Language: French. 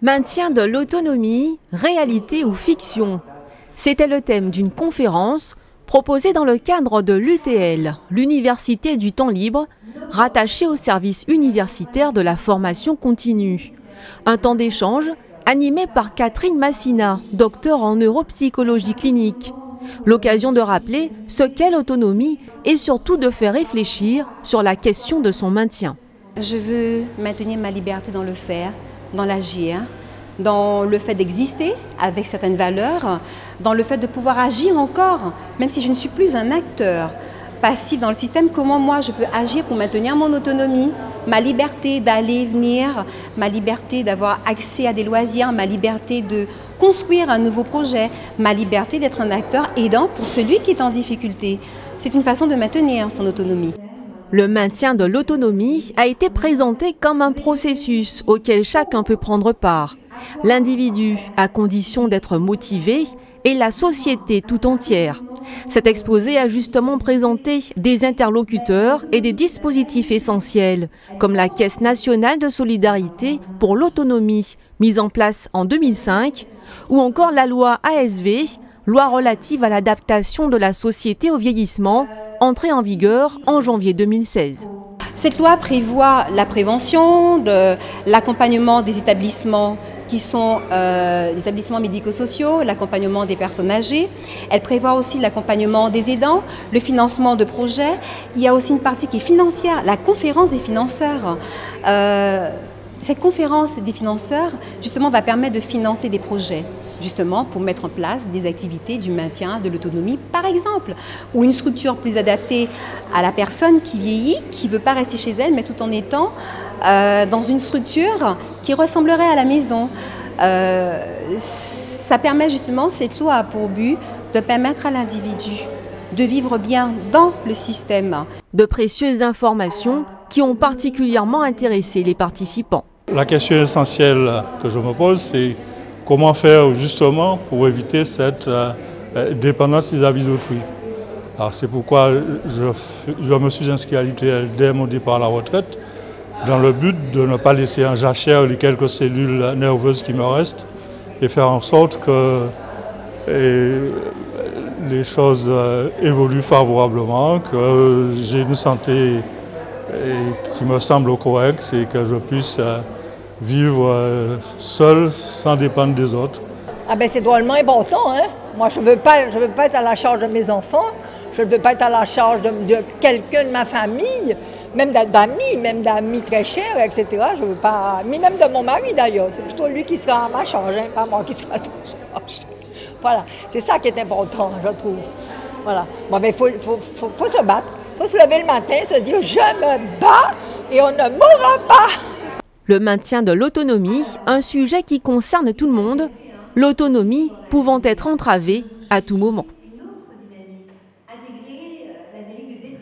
Maintien de l'autonomie, réalité ou fiction? C'était le thème d'une conférence proposée dans le cadre de l'UTL, l'Université du temps libre, rattachée au service universitaire de la formation continue. Un temps d'échange animé par Catherine Massina, docteur en neuropsychologie clinique. L'occasion de rappeler ce qu'est l'autonomie et surtout de faire réfléchir sur la question de son maintien. Je veux maintenir ma liberté dans le faire, dans l'agir, dans le fait d'exister avec certaines valeurs, dans le fait de pouvoir agir encore, même si je ne suis plus un acteur passif dans le système, comment moi je peux agir pour maintenir mon autonomie, ma liberté d'aller, venir, ma liberté d'avoir accès à des loisirs, ma liberté de construire un nouveau projet, ma liberté d'être un acteur aidant pour celui qui est en difficulté. C'est une façon de maintenir son autonomie. Le maintien de l'autonomie a été présenté comme un processus auquel chacun peut prendre part. L'individu, à condition d'être motivé, et la société tout entière. Cet exposé a justement présenté des interlocuteurs et des dispositifs essentiels, comme la Caisse nationale de solidarité pour l'autonomie, mise en place en 2005, ou encore la loi ASV, loi relative à l'adaptation de la société au vieillissement, entrée en vigueur en janvier 2016. Cette loi prévoit la prévention, l'accompagnement des établissements qui sont les établissements médico-sociaux, l'accompagnement des personnes âgées. Elle prévoit aussi l'accompagnement des aidants, le financement de projets. Il y a aussi une partie qui est financière, la conférence des financeurs. Cette conférence des financeurs, justement, va permettre de financer des projets, justement, pour mettre en place des activités du maintien de l'autonomie, par exemple, ou une structure plus adaptée à la personne qui vieillit, qui ne veut pas rester chez elle, mais tout en étant dans une structure qui ressemblerait à la maison. Ça permet justement, cette loi a pour but de permettre à l'individu de vivre bien dans le système. De précieuses informations qui ont particulièrement intéressé les participants. La question essentielle que je me pose, c'est comment faire justement pour éviter cette dépendance vis-à-vis d'autrui. Alors c'est pourquoi je me suis inscrit à l'UTL dès mon départ à la retraite, dans le but de ne pas laisser en jachère les quelques cellules nerveuses qui me restent et faire en sorte que les choses évoluent favorablement, que j'ai une santé qui me semble correcte et que je puisse vivre seul sans dépendre des autres. Ah ben c'est drôlement important, hein? Moi je veux pas être à la charge de mes enfants, je ne veux pas être à la charge de quelqu'un de ma famille, même d'amis très chers, etc. Je veux pas, ni même de mon mari d'ailleurs, c'est plutôt lui qui sera à ma charge, hein, pas moi qui sera à sa charge. Voilà, c'est ça qui est important, je trouve. Voilà. Bon, ben, faut se battre, il faut se lever le matin, se dire je me bats et on ne mourra pas. Le maintien de l'autonomie, un sujet qui concerne tout le monde, l'autonomie pouvant être entravée à tout moment.